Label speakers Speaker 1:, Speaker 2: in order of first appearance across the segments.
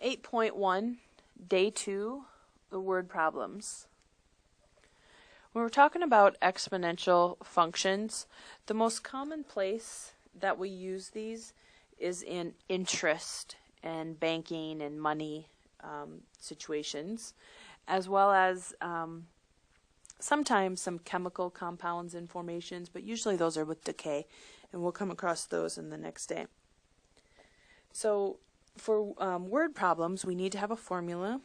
Speaker 1: 8.1, Day 2, the word problems. When we're talking about exponential functions, the most common place that we use these is in interest and banking and money situations, as well as sometimes some chemical compounds and formations, but usually those are with decay, and we'll come across those in the next day. So for word problems, we need to have a formula.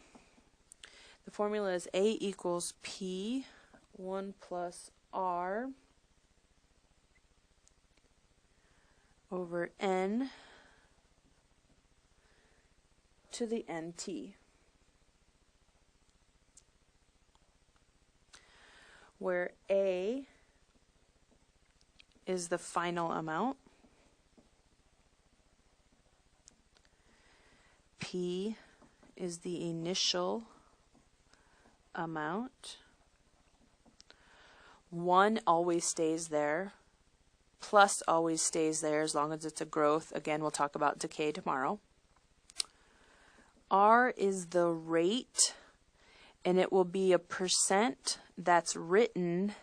Speaker 1: The formula is A equals P 1 plus R over N to the NT, where A is the final amount, P is the initial amount, 1 always stays there, plus always stays there as long as it's a growth. Again, we'll talk about decay tomorrow. R is the rate, and it will be a percent that's written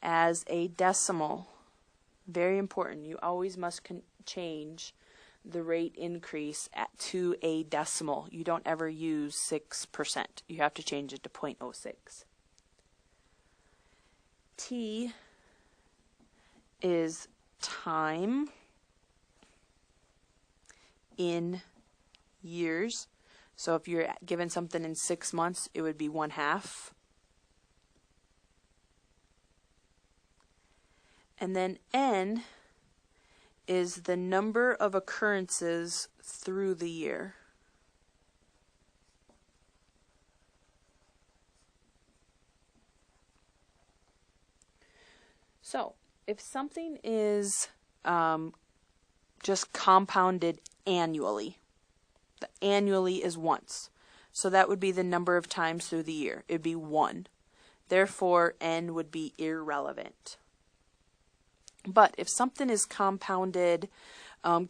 Speaker 1: as a decimal. Very important. You always must change the rate increase to a decimal. You don't ever use 6%. You have to change it to 0.06. T is time in years. So if you're given something in 6 months, it would be 1/2. And then N is the number of occurrences through the year. So if something is just compounded annually, the annually is once. So that would be the number of times through the year. It would be 1. Therefore, N would be irrelevant. But if something is compounded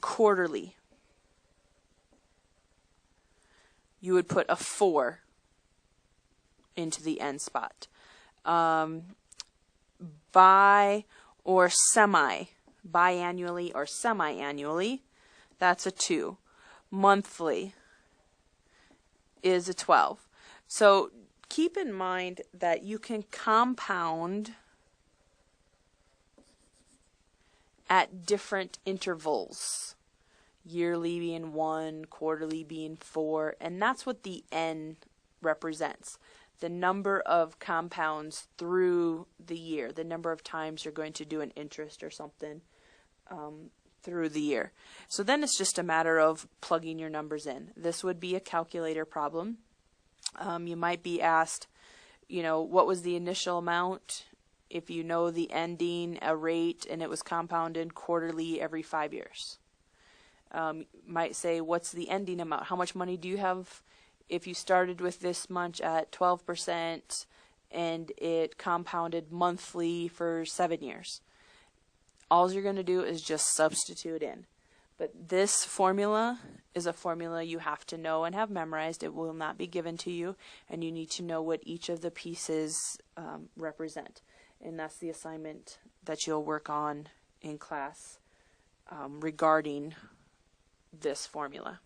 Speaker 1: quarterly, you would put a 4 into the N spot. Bi or semi, biannually or semi-annually, that's a 2. Monthly is a 12. So keep in mind that you can compound at different intervals, yearly being 1, quarterly being 4, and that's what the N represents. The number of compounds through the year, the number of times you're going to do an interest or something through the year. So then it's just a matter of plugging your numbers in. This would be a calculator problem. You might be asked, what was the initial amount? If you know the ending, a rate, and it was compounded quarterly every 5 years. Might say, what's the ending amount? How much money do you have if you started with this much at 12% and it compounded monthly for 7 years? All you're going to do is just substitute in. But this formula is a formula you have to know and have memorized. It will not be given to you, and you need to know what each of the pieces represent. And that's the assignment that you'll work on in class regarding this formula.